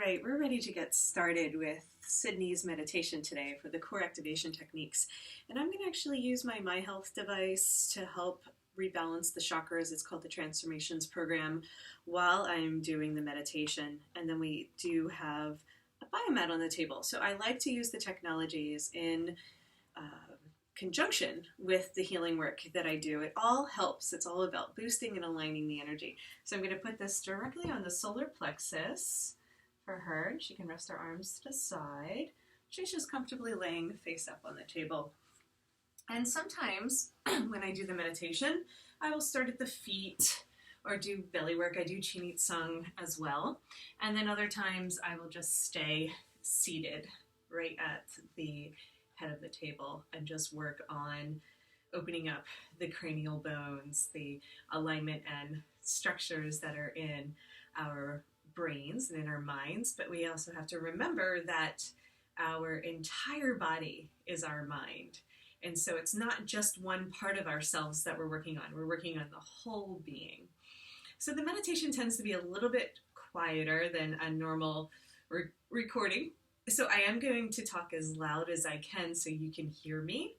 right, we're ready to get started with Sydney's meditation today for the core activation techniques. And I'm going to actually use my My Health device to help rebalance the chakras. It's called the Transformations Program while I'm doing the meditation. And then we do have a biomat on the table. So I like to use the technologies in conjunction with the healing work that I do. It all helps. It's all about boosting and aligning the energy. So I'm going to put this directly on the solar plexus for her. She can rest her arms to the side. She's just comfortably laying face up on the table. And sometimes when I do the meditation, I will start at the feet or do belly work. I do Chinit Sung as well. And then other times I will just stay seated right at the head of the table and just work on opening up the cranial bones, the alignment and structures that are in our brains and in our minds. But we also have to remember that our entire body is our mind. And so it's not just one part of ourselves that we're working on. We're working on the whole being. So the meditation tends to be a little bit quieter than a normal recording. So I am going to talk as loud as I can so you can hear me,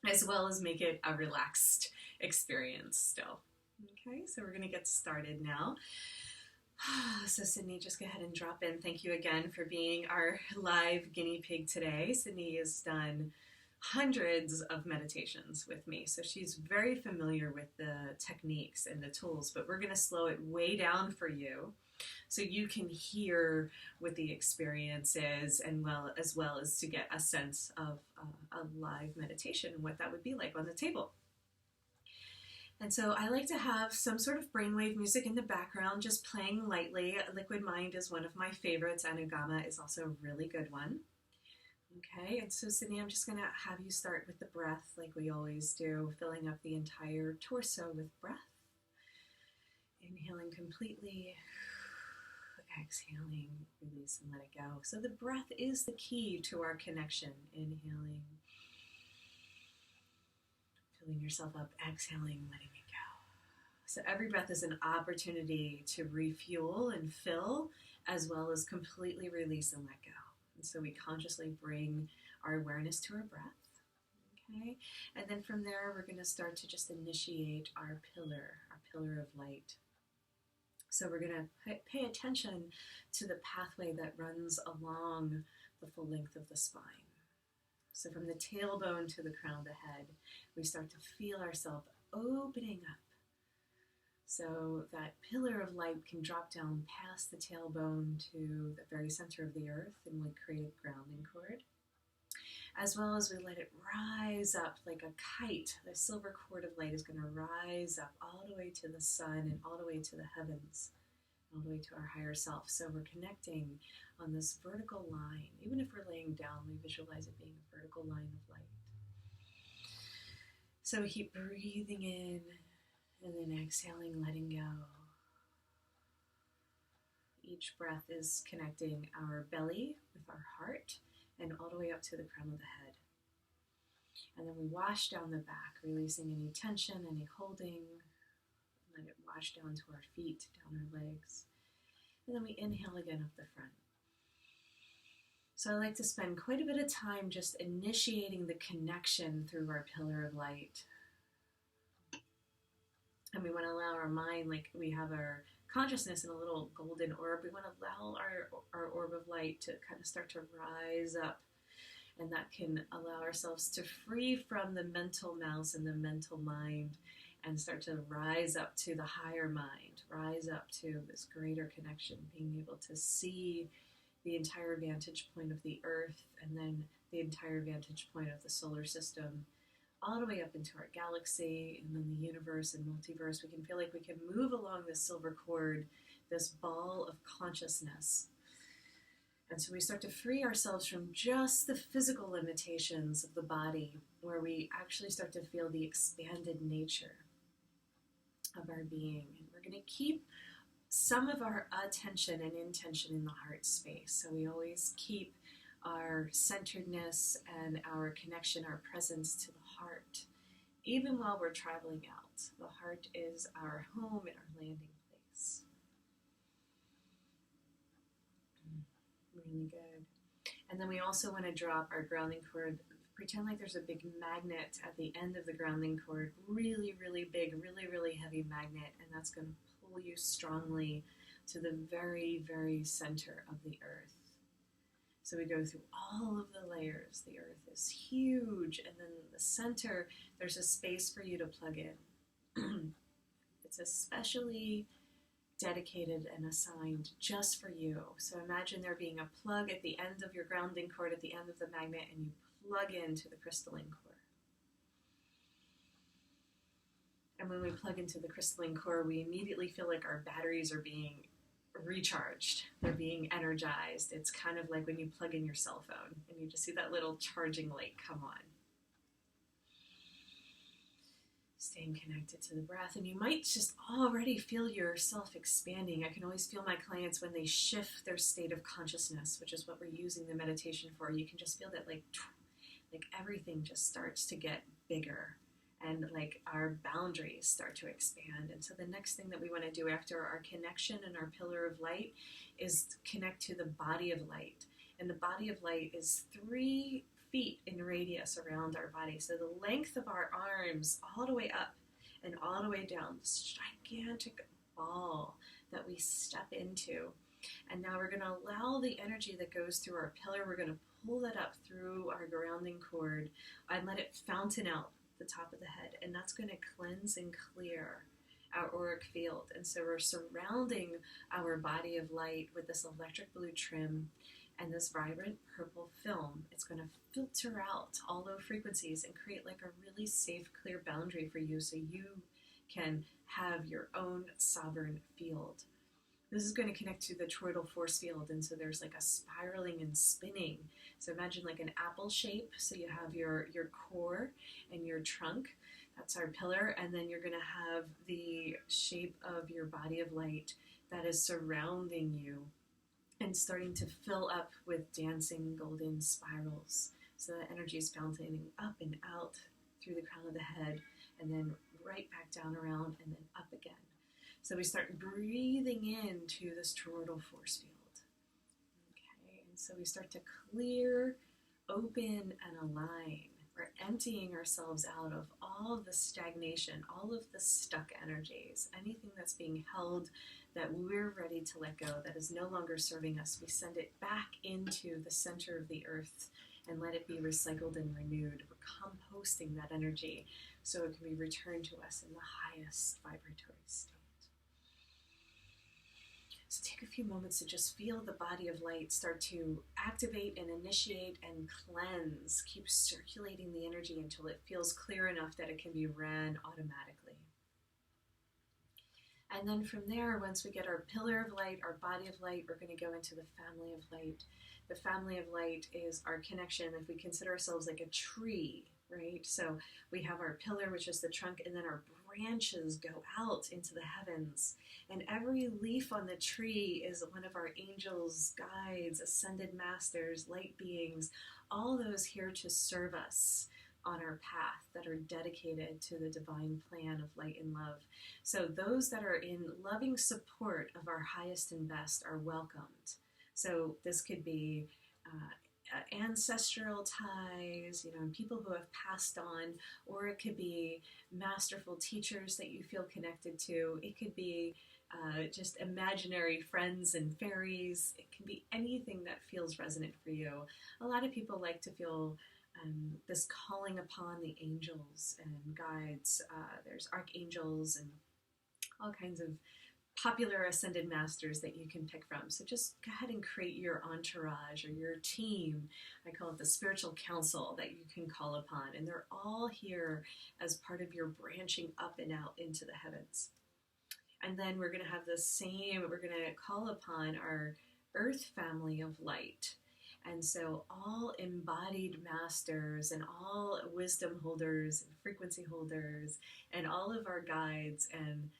as well as make it a relaxed experience still. Okay, so we're going to get started now. So Sydney, just go ahead and drop in. Thank you again for being our live guinea pig today. Sydney has done hundreds of meditations with me, so she's very familiar with the techniques and the tools, but we're going to slow it way down for you so you can hear what the experience is, and as well as to get a sense of a live meditation and what that would be like on the table. And so I like to have some sort of brainwave music in the background, just playing lightly. Liquid Mind is one of my favorites. Anugama is also a really good one. Okay, and so Sydney, I'm just going to have you start with the breath like we always do, filling up the entire torso with breath. Inhaling completely, exhaling, release and let it go. So the breath is the key to our connection. Inhaling, filling yourself up, exhaling, letting it go. So every breath is an opportunity to refuel and fill, as well as completely release and let go. And so we consciously bring our awareness to our breath. Okay, and then from there we're going to start to just initiate our pillar of light. So we're going to pay attention to the pathway that runs along the full length of the spine. So from the tailbone to the crown of the head, we start to feel ourselves opening up. So that pillar of light can drop down past the tailbone to the very center of the earth and we create a grounding cord. As well as we let it rise up like a kite. The silver cord of light is going to rise up all the way to the sun and all the way to the heavens, all the way to our higher self. So we're connecting on this vertical line. Even if we're laying down, we visualize it being a vertical line of light. So we keep breathing in and then exhaling, letting go. Each breath is connecting our belly with our heart and all the way up to the crown of the head. And then we wash down the back, releasing any tension, any holding. Let it wash down to our feet, down our legs. And then we inhale again up the front. So I like to spend quite a bit of time just initiating the connection through our pillar of light. And we want to allow our mind, like we have our consciousness in a little golden orb, we want to allow our orb of light to kind of start to rise up. And that can allow ourselves to free from the mental mouse and the mental mind and start to rise up to the higher mind, rise up to this greater connection, being able to see the entire vantage point of the earth and then the entire vantage point of the solar system, all the way up into our galaxy and then the universe and multiverse. We can feel like we can move along this silver cord, this ball of consciousness. And so we start to free ourselves from just the physical limitations of the body, where we actually start to feel the expanded nature of our being. And we're going to keep some of our attention and intention in the heart space. So we always keep our centeredness and our connection, our presence to the heart, even while we're traveling out. The heart is our home and our landing place. Really good. And then we also want to drop our grounding cord. Pretend like there's a big magnet at the end of the grounding cord, really, really big, really, really heavy magnet, and that's going to pull you strongly to the very, very center of the earth. So we go through all of the layers. The earth is huge, and then the center, there's a space for you to plug in. It's especially dedicated and assigned just for you. So imagine there being a plug at the end of your grounding cord, at the end of the magnet, and you plug into the crystalline core. And when we plug into the crystalline core, we immediately feel like our batteries are being recharged. They're being energized. It's kind of like when you plug in your cell phone and you just see that little charging light come on. Staying connected to the breath, and you might just already feel yourself expanding. I can always feel my clients when they shift their state of consciousness, which is what we're using the meditation for. You can just feel that like everything just starts to get bigger, and like our boundaries start to expand. And so the next thing that we want to do after our connection and our pillar of light is connect to the body of light. And the body of light is 3 feet in radius around our body. So the length of our arms all the way up and all the way down, this gigantic ball that we step into. And now we're going to allow the energy that goes through our pillar, we're going to pull that up through our grounding cord and let it fountain out the top of the head. And that's going to cleanse and clear our auric field. And so we're surrounding our body of light with this electric blue trim and this vibrant purple film. It's going to filter out all low frequencies and create like a really safe, clear boundary for you so you can have your own sovereign field. This is going to connect to the toroidal force field, and so there's like a spiraling and spinning. So imagine like an apple shape. So you have your core and your trunk. That's our pillar. And then you're going to have the shape of your body of light that is surrounding you and starting to fill up with dancing golden spirals. So that energy is fountaining up and out through the crown of the head, and then right back down around, and then up again. So we start breathing into this toroidal force field. Okay, and so we start to clear, open, and align. We're emptying ourselves out of all of the stagnation, all of the stuck energies, anything that's being held that we're ready to let go, that is no longer serving us. We send it back into the center of the earth and let it be recycled and renewed. We're composting that energy so it can be returned to us in the highest vibratory state. So take a few moments to just feel the body of light start to activate and initiate and cleanse. Keep circulating the energy until it feels clear enough that it can be ran automatically. And then from there, once we get our pillar of light, our body of light, we're going to go into the family of light. The family of light is our connection. If we consider ourselves like a tree, right? So we have our pillar, which is the trunk, and then our branches go out into the heavens. And every leaf on the tree is one of our angels, guides, ascended masters, light beings, all those here to serve us on our path that are dedicated to the divine plan of light and love. So those that are in loving support of our highest and best are welcomed. So this could be ancestral ties, and people who have passed on, or it could be masterful teachers that you feel connected to. It could be just imaginary friends and fairies. It can be anything that feels resonant for you. A lot of people like to feel this calling upon the angels and guides. There's archangels and all kinds of popular ascended masters that you can pick from. So just go ahead and create your entourage or your team. I call it the spiritual council that you can call upon. And they're all here as part of your branching up and out into the heavens. And then we're going to have we're going to call upon our earth family of light. And so all embodied masters and all wisdom holders and frequency holders and all of our guides and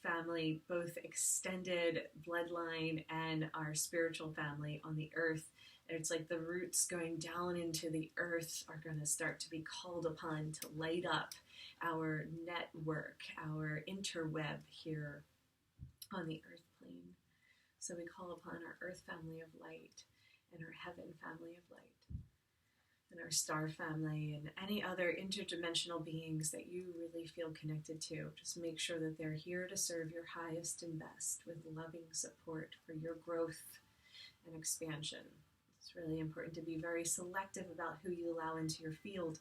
family, both extended bloodline and our spiritual family on the earth. And it's like the roots going down into the earth are going to start to be called upon to light up our network, our interweb here on the earth plane. So we call upon our earth family of light. and our heaven family of light, and our star family, and any other interdimensional beings that you really feel connected to. Just make sure that they're here to serve your highest and best with loving support for your growth and expansion. It's really important to be very selective about who you allow into your field.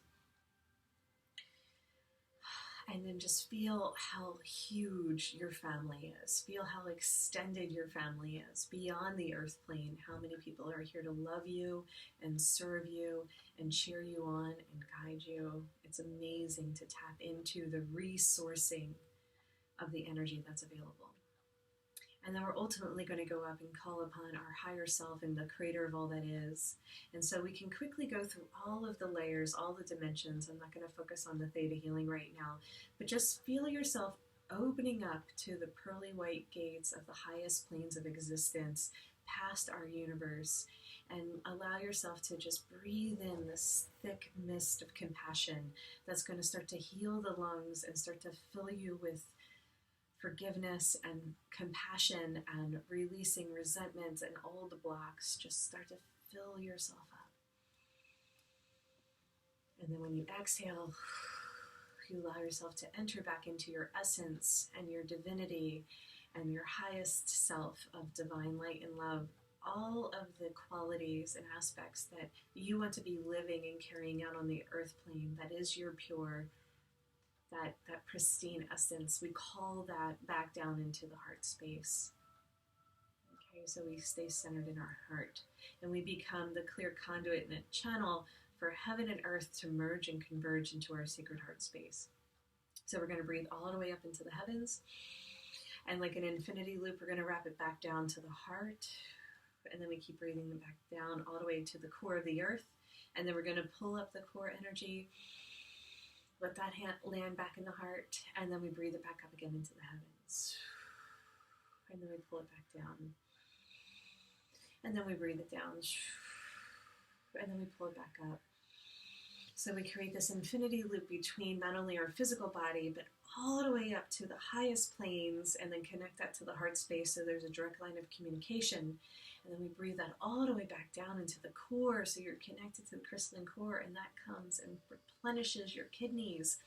And then just feel how huge your family is. Feel how extended your family is beyond the earth plane. How many people are here to love you and serve you and cheer you on and guide you. It's amazing to tap into the resourcing of the energy that's available. And then we're ultimately going to go up and call upon our higher self and the creator of all that is. And so we can quickly go through all of the layers, all the dimensions. I'm not going to focus on the theta healing right now, but just feel yourself opening up to the pearly white gates of the highest planes of existence, past our universe, and allow yourself to just breathe in this thick mist of compassion that's going to start to heal the lungs and start to fill you with forgiveness and compassion and releasing resentments and all the blocks. Just start to fill yourself up. And then when you exhale, you allow yourself to enter back into your essence and your divinity and your highest self of divine light and love. All of the qualities and aspects that you want to be living and carrying out on the earth plane, that is your pure, that pristine essence, we call that back down into the heart space. Okay, so we stay centered in our heart, and we become the clear conduit and a channel for heaven and earth to merge and converge into our sacred heart space. So we're going to breathe all the way up into the heavens, and like an infinity loop, we're going to wrap it back down to the heart, and then we keep breathing them back down all the way to the core of the earth, and then we're going to pull up the core energy. Let that land back in the heart, and then we breathe it back up again into the heavens. And then we pull it back down. And then we breathe it down. And then we pull it back up. So we create this infinity loop between not only our physical body, but all the way up to the highest planes, and then connect that to the heart space so there's a direct line of communication. And then we breathe that all the way back down into the core, so you're connected to the crystalline core, and that comes and replenishes your kidneys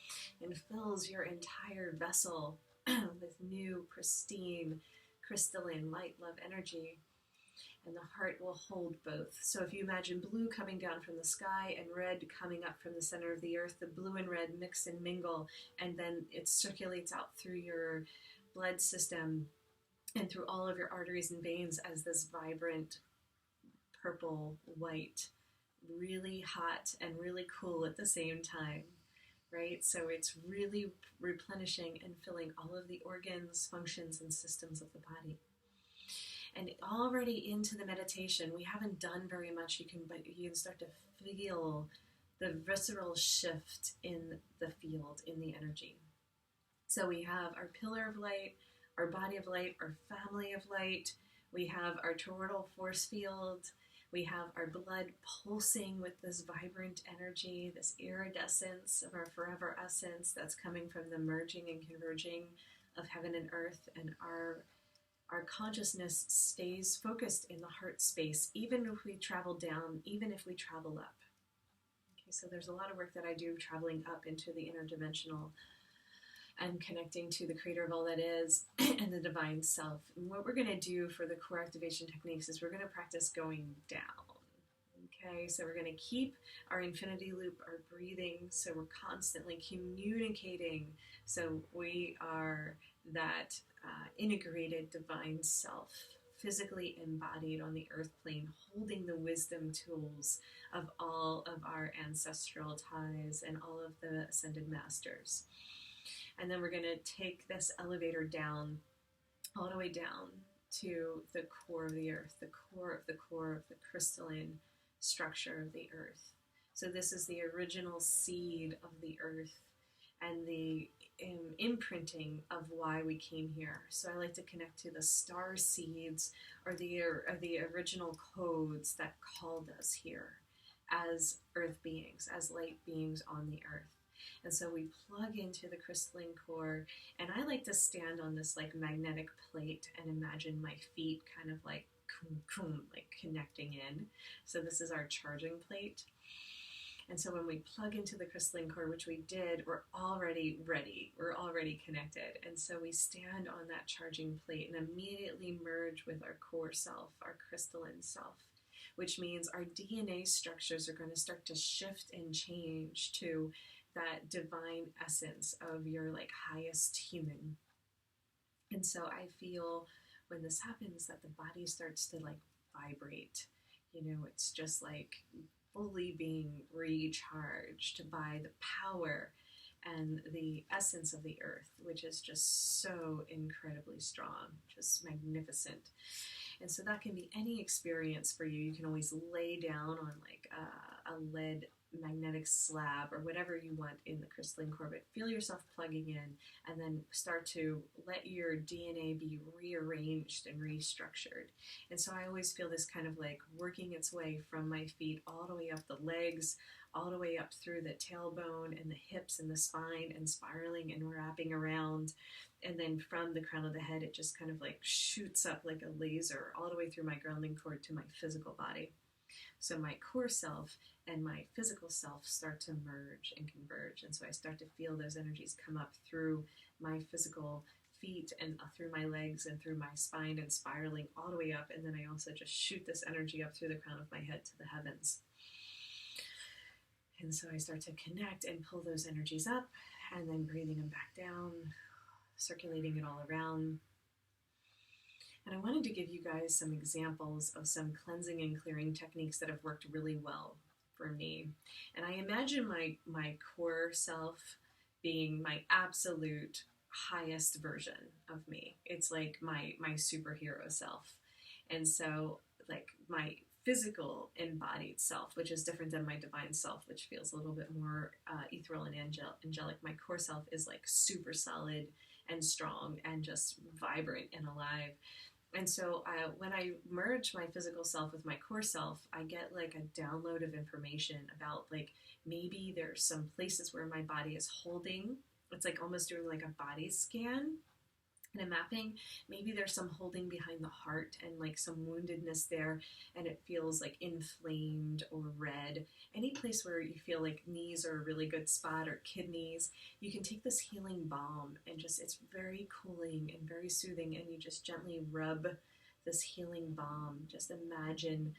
and fills your entire vessel with new, pristine, crystalline light, love energy. And the heart will hold both. So if you imagine blue coming down from the sky and red coming up from the center of the earth, the blue and red mix and mingle, and then it circulates out through your blood system and through all of your arteries and veins as this vibrant purple, white, really hot and really cool at the same time, right? So it's really replenishing and filling all of the organs, functions, and systems of the body. And already into the meditation, we haven't done very much. You can start to feel the visceral shift in the field, in the energy. So we have our pillar of light, our body of light, our family of light. We have our toroidal force field. We have our blood pulsing with this vibrant energy, this iridescence of our forever essence that's coming from the merging and converging of heaven and earth, and our consciousness stays focused in the heart space, even if we travel down, even if we travel up. Okay, so there's a lot of work that I do traveling up into the interdimensional and connecting to the creator of all that is and the divine self. And what we're going to do for the core activation techniques is we're going to practice going down. Okay, so we're going to keep our infinity loop, our breathing, so we're constantly communicating. So we are that integrated divine self, physically embodied on the earth plane, holding the wisdom tools of all of our ancestral ties and all of the ascended masters. And then we're going to take this elevator down, all the way down to the core of the earth, the core of the crystalline structure of the earth. So this is the original seed of the earth and the imprinting of why we came here. So I like to connect to the star seeds, or the original codes that called us here as earth beings, as light beings on the earth. And so we plug into the crystalline core, and I like to stand on this like magnetic plate and imagine my feet kind of like like connecting in. So this is our charging plate. And so when we plug into the crystalline core, which we did, we're already ready. We're already connected. And so we stand on that charging plate and immediately merge with our core self, our crystalline self, which means our DNA structures are going to start to shift and change to that divine essence of your like highest human. And so I feel when this happens that the body starts to like vibrate. You know, it's just like fully being recharged by the power and the essence of the earth, which is just so incredibly strong, just magnificent. And so that can be any experience for you. You can always lay down on like a lead magnetic slab or whatever you want in the crystalline core, but feel yourself plugging in and then start to let your DNA be rearranged and restructured. And so I always feel this kind of like working its way from my feet all the way up the legs, all the way up through the tailbone and the hips and the spine, and spiraling and wrapping around. And then from the crown of the head, it just kind of like shoots up like a laser all the way through my grounding cord to my physical body. So my core self and my physical self start to merge and converge. And so I start to feel those energies come up through my physical feet and through my legs and through my spine and spiraling all the way up. And then I also just shoot this energy up through the crown of my head to the heavens. And so I start to connect and pull those energies up and then breathing them back down, circulating it all around. And I wanted to give you guys some examples of some cleansing and clearing techniques that have worked really well for me. And I imagine my core self being my absolute highest version of me. It's like my superhero self. And so like my physical embodied self, which is different than my divine self, which feels a little bit more ethereal and angelic. My core self is like super solid and strong and just vibrant and alive. And so when I merge my physical self with my core self, I get like a download of information about like maybe there's some places where my body is holding. It's like almost doing like a body scan and a mapping. Maybe there's some holding behind the heart and like some woundedness there, and it feels like inflamed or red. Any place where you feel like knees are a really good spot, or kidneys, you can take this healing balm and just, it's very cooling and very soothing, and you just gently rub this healing balm. Just imagine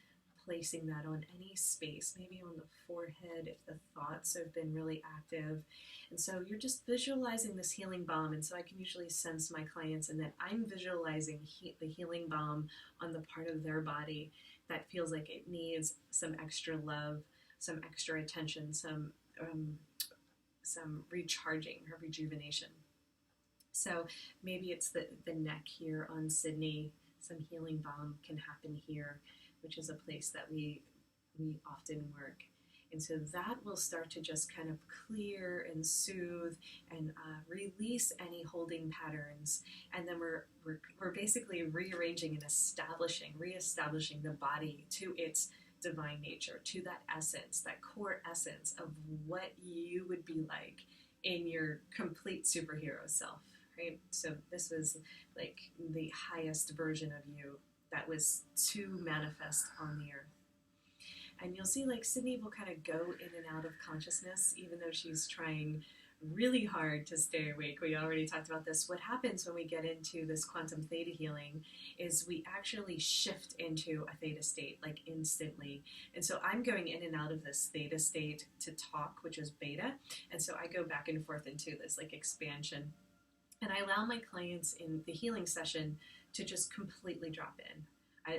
placing that on any space, maybe on the forehead if the thoughts have been really active. And so you're just visualizing this healing balm. And so I can usually sense my clients, and that I'm visualizing the healing balm on the part of their body that feels like it needs some extra love, some extra attention, some recharging or rejuvenation. So maybe it's the neck here on Sydney. Some healing balm can happen here, which is a place that we often work. And so that will start to just kind of clear and soothe and release any holding patterns. And then we're basically rearranging and reestablishing the body to its divine nature, to that essence, that core essence of what you would be like in your complete superhero self, right? So this was like the highest version of you that was to manifest on the earth. And you'll see like Sydney will kind of go in and out of consciousness, even though she's trying really hard to stay awake. We already talked about this. What happens when we get into this quantum theta healing is we actually shift into a theta state like instantly. And so I'm going in and out of this theta state to talk, which is beta. And so I go back and forth into this like expansion. And I allow my clients in the healing session to just completely drop in.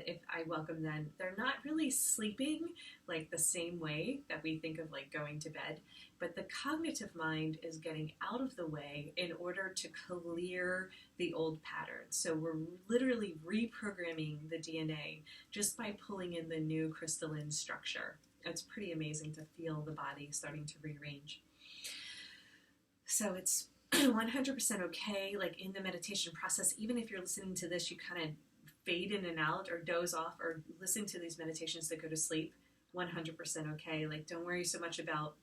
If I welcome them, they're not really sleeping like the same way that we think of like going to bed, but the cognitive mind is getting out of the way in order to clear the old patterns. So we're literally reprogramming the DNA just by pulling in the new crystalline structure. It's pretty amazing to feel the body starting to rearrange. So it's 100% okay, like in the meditation process. Even if you're listening to this, you kind of fade in and out or doze off or listen to these meditations that go to sleep, 100% okay. Like don't worry so much about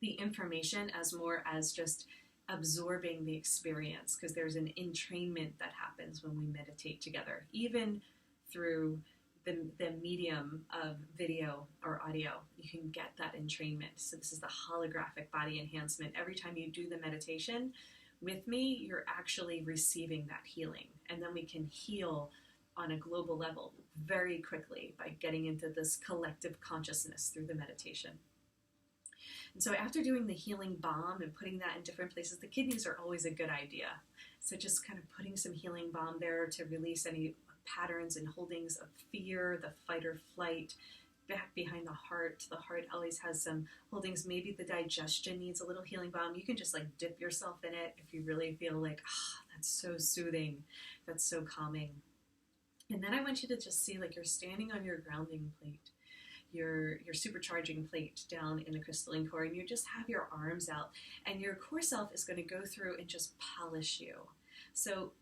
the information as more as just absorbing the experience, because there's an entrainment that happens when we meditate together. Even through the medium of video or audio. You can get that entrainment. So this is the holographic body enhancement. Every time you do the meditation with me, you're actually receiving that healing. And then we can heal on a global level very quickly by getting into this collective consciousness through the meditation. And so after doing the healing balm and putting that in different places, the kidneys are always a good idea. So just kind of putting some healing balm there to release any patterns and holdings of fear, the fight or flight, back behind the heart. The heart always has some holdings. Maybe the digestion needs a little healing balm. You can just like dip yourself in it if you really feel like, that's so soothing, that's so calming. And then I want you to just see like you're standing on your grounding plate, your supercharging plate down in the crystalline core, and you just have your arms out, and your core self is going to go through and just polish you. So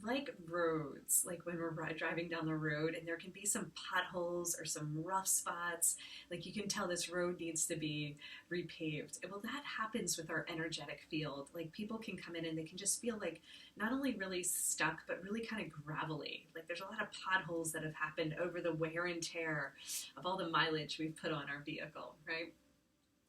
like roads, like when we're driving down the road and there can be some potholes or some rough spots, like you can tell this road needs to be repaved. Well, that happens with our energetic field. Like people can come in and they can just feel like not only really stuck, but really kind of gravelly. Like there's a lot of potholes that have happened over the wear and tear of all the mileage we've put on our vehicle, right?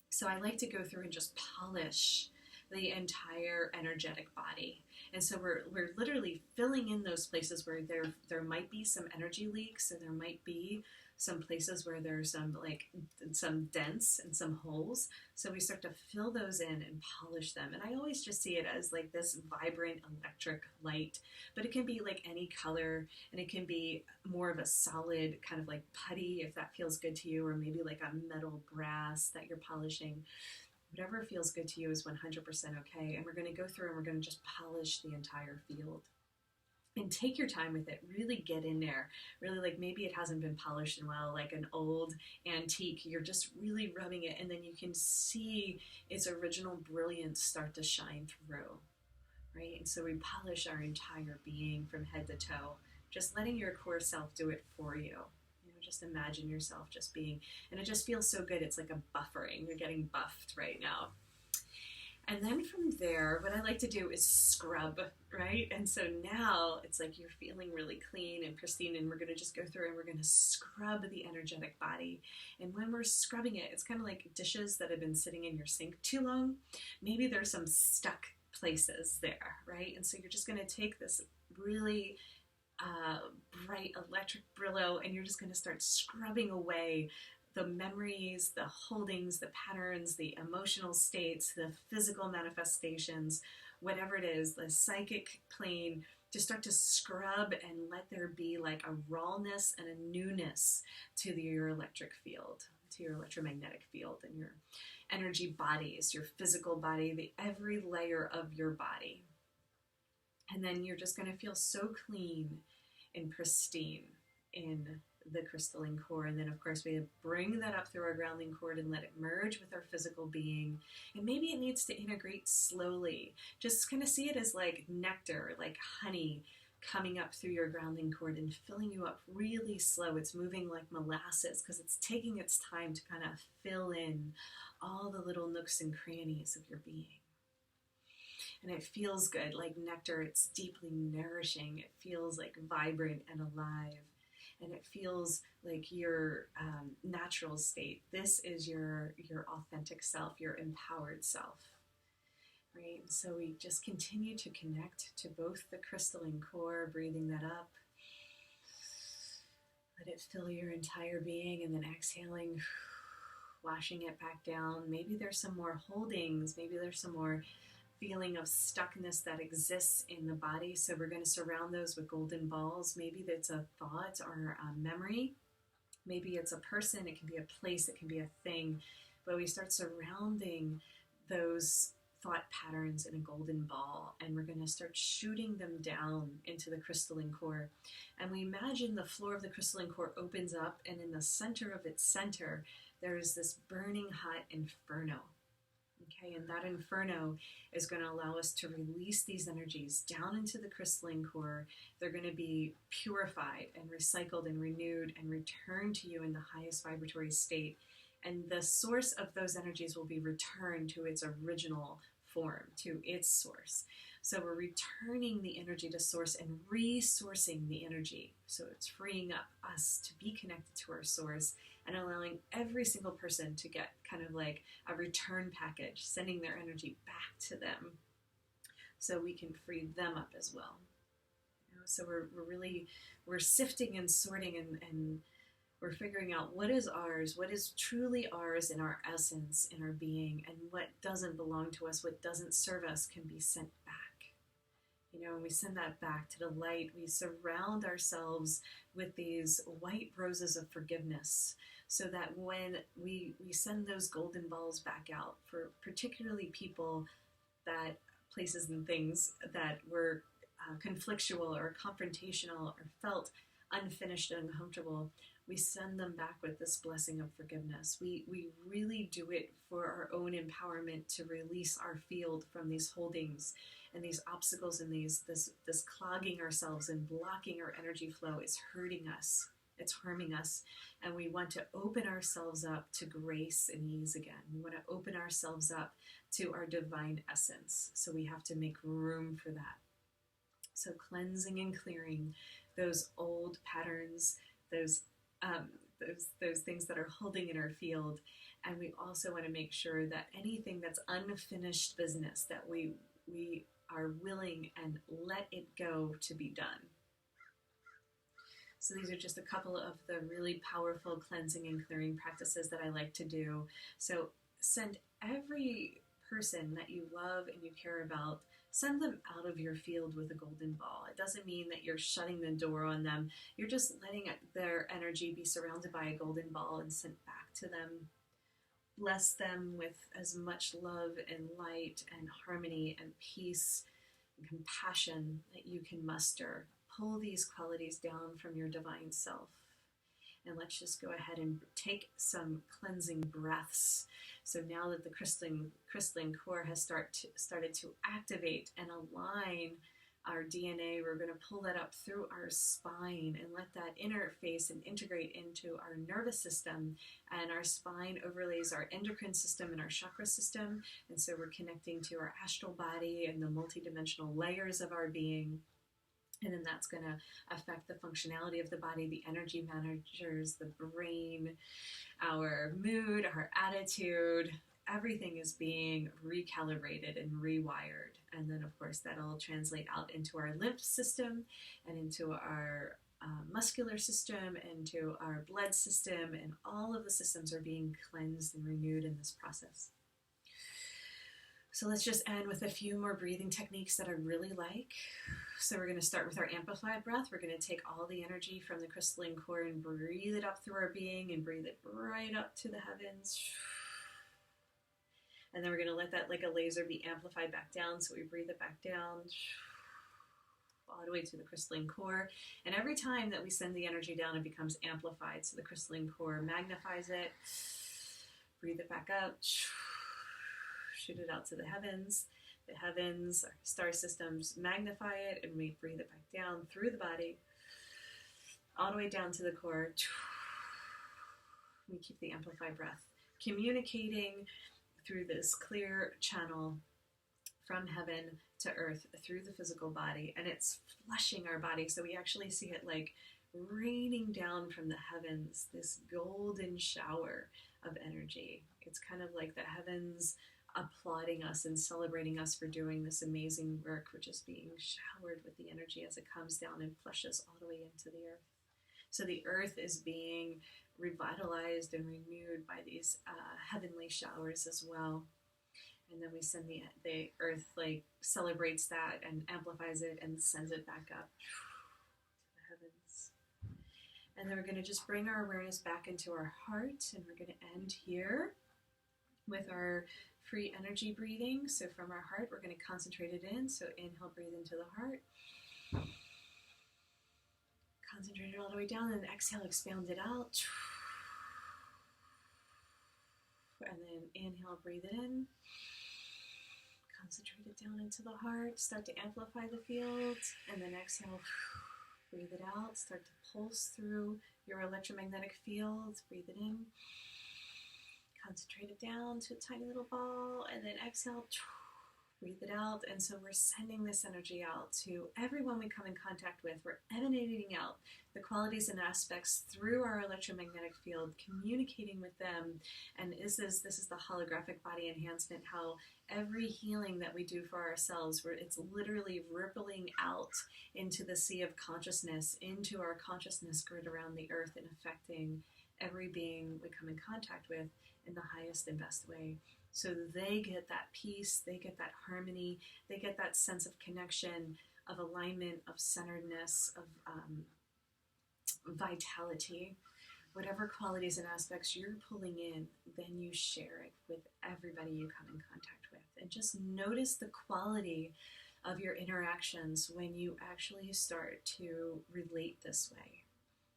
So I like to go through and just polish the entire energetic body. And so we're literally filling in those places where there might be some energy leaks, and there might be some places where there's some dents and some holes. So we start to fill those in and polish them. And I always just see it as like this vibrant electric light, but it can be like any color, and it can be more of a solid kind of like putty if that feels good to you, or maybe like a metal brass that you're polishing. Whatever feels good to you is 100% okay. And we're going to go through and we're going to just polish the entire field. And take your time with it. Really get in there. Really, like maybe it hasn't been polished in a while, like an old antique. You're just really rubbing it, and then you can see its original brilliance start to shine through, right? And so we polish our entire being from head to toe, just letting your core self do it for you. Just imagine yourself just being, and it just feels so good. It's like a buffering. You're getting buffed right now. And then from there, what I like to do is scrub, right? And so now it's like you're feeling really clean and pristine, and we're going to just go through and we're going to scrub the energetic body. And when we're scrubbing it, it's kind of like dishes that have been sitting in your sink too long. Maybe there's some stuck places there, right? And so you're just going to take this really bright electric Brillo, and you're just going to start scrubbing away the memories, the holdings, the patterns, the emotional states, the physical manifestations, whatever it is, the psychic plane. Just start to scrub and let there be like a rawness and a newness to your electric field, to your electromagnetic field, and your energy bodies, your physical body, every layer of your body. And then you're just going to feel so clean and pristine in the crystalline core. And then, of course, we bring that up through our grounding cord and let it merge with our physical being. And maybe it needs to integrate slowly. Just kind of see it as like nectar, like honey coming up through your grounding cord and filling you up really slow. It's moving like molasses because it's taking its time to kind of fill in all the little nooks and crannies of your being. And it feels good, like nectar. It's deeply nourishing. It feels like vibrant and alive. And it feels like your natural state. This is your authentic self, your empowered self, right? And so we just continue to connect to both the crystalline core, breathing that up. Let it fill your entire being, and then exhaling, washing it back down. Maybe there's some more holdings. Maybe there's some more feeling of stuckness that exists in the body. So we're going to surround those with golden balls. Maybe it's a thought or a memory. Maybe it's a person. It can be a place. It can be a thing. But we start surrounding those thought patterns in a golden ball, and we're going to start shooting them down into the crystalline core. And we imagine the floor of the crystalline core opens up, and in the center of its center, there is this burning hot inferno. Okay, and that inferno is going to allow us to release these energies down into the crystalline core. They're going to be purified and recycled and renewed and returned to you in the highest vibratory state. And the source of those energies will be returned to its original form, to its source. So we're returning the energy to source and resourcing the energy. So it's freeing up us to be connected to our source and allowing every single person to get kind of like a return package, sending their energy back to them so we can free them up as well. So we're sifting and sorting and we're figuring out what is ours, what is truly ours in our essence, in our being, and what doesn't belong to us, what doesn't serve us can be sent back. And we send that back to the light. We surround ourselves with these white roses of forgiveness so that when we send those golden balls back out for particularly people, that places and things that were conflictual or confrontational or felt unfinished and uncomfortable, we send them back with this blessing of forgiveness. We really do it for our own empowerment to release our field from these holdings and these obstacles and this clogging ourselves and blocking our energy flow. Is hurting us. It's harming us. And we want to open ourselves up to grace and ease again. We want to open ourselves up to our divine essence. So we have to make room for that. So cleansing and clearing those old patterns, those things that are holding in our field. And we also want to make sure that anything that's unfinished business, that we are willing and let it go to be done. So these are just a couple of the really powerful cleansing and clearing practices that I like to do. So send every person that you love and you care about, send them out of your field with a golden ball. It doesn't mean that you're shutting the door on them. You're just letting their energy be surrounded by a golden ball and sent back to them. Bless them with as much love and light and harmony and peace and compassion that you can muster. Pull these qualities down from your divine self. And let's just go ahead and take some cleansing breaths. So now that the crystalline core has started to activate and align our DNA, we're going to pull that up through our spine and let that interface and integrate into our nervous system. And our spine overlays our endocrine system and our chakra system. And so we're connecting to our astral body and the multidimensional layers of our being. And then that's going to affect the functionality of the body, the energy managers, the brain, our mood, our attitude. Everything is being recalibrated and rewired. And then, of course, that'll translate out into our lymph system and into our muscular system, into our blood system. And all of the systems are being cleansed and renewed in this process. So let's just end with a few more breathing techniques that I really like. So we're going to start with our amplified breath. We're going to take all the energy from the crystalline core and breathe it up through our being and breathe it right up to the heavens. And then we're going to let that like a laser be amplified back down. So we breathe it back down all the way to the crystalline core. And every time that we send the energy down, it becomes amplified. So the crystalline core magnifies it. Breathe it back up. Shoot it out to the heavens. The heavens, our star systems magnify it, and we breathe it back down through the body, all the way down to the core. We keep the amplified breath, communicating through this clear channel from heaven to earth through the physical body, and it's flushing our body. So we actually see it like raining down from the heavens, this golden shower of energy. It's kind of like the heavens applauding us and celebrating us for doing this amazing work, which is being showered with the energy as it comes down and flushes all the way into the earth. So the earth is being revitalized and renewed by these heavenly showers as well. And then we send the earth like celebrates that and amplifies it and sends it back up to the heavens. And then we're going to just bring our awareness back into our heart, and we're going to end here with our free energy breathing. So from our heart, we're going to concentrate it in. So inhale, breathe into the heart. Concentrate it all the way down, and exhale, expand it out. And then inhale, breathe it in. Concentrate it down into the heart. Start to amplify the field. And then exhale, breathe it out. Start to pulse through your electromagnetic field. Breathe it in. Concentrate it down to a tiny little ball, and then exhale, breathe it out. And so we're sending this energy out to everyone we come in contact with. We're emanating out the qualities and aspects through our electromagnetic field, communicating with them. And this is the holographic body enhancement, how every healing that we do for ourselves, where it's literally rippling out into the sea of consciousness, into our consciousness grid around the earth, and affecting every being we come in contact with in the highest and best way. So they get that peace, they get that harmony, they get that sense of connection, of alignment, of centeredness, of vitality. Whatever qualities and aspects you're pulling in, then you share it with everybody you come in contact with. And just notice the quality of your interactions when you actually start to relate this way.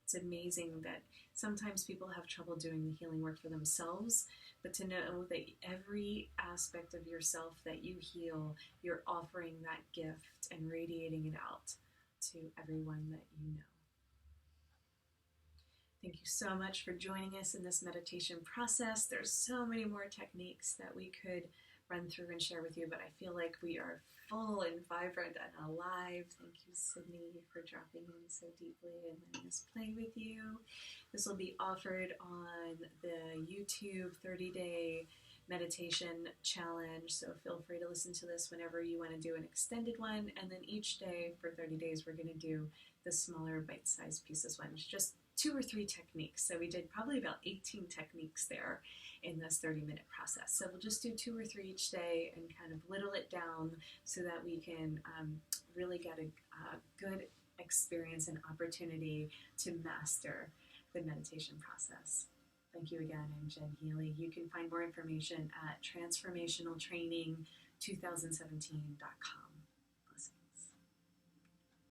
It's amazing that sometimes people have trouble doing the healing work for themselves, but to know that every aspect of yourself that you heal, you're offering that gift and radiating it out to everyone that you know. Thank you so much for joining us in this meditation process. There's so many more techniques that we could run through and share with you, but I feel like we are full and vibrant and alive. Thank you, Sydney, for dropping in so deeply and letting us play with you. This will be offered on the YouTube 30-day meditation challenge, so feel free to listen to this whenever you want to do an extended one, and then each day for 30 days we're going to do the smaller bite-sized pieces ones, just 2 or 3 techniques. So we did probably about 18 techniques there in this 30-minute process. So we'll just do 2 or 3 each day and kind of whittle it down so that we can really get a good experience and opportunity to master the meditation process. Thank you again. I'm Jen Healy. You can find more information at transformationaltraining2017.com.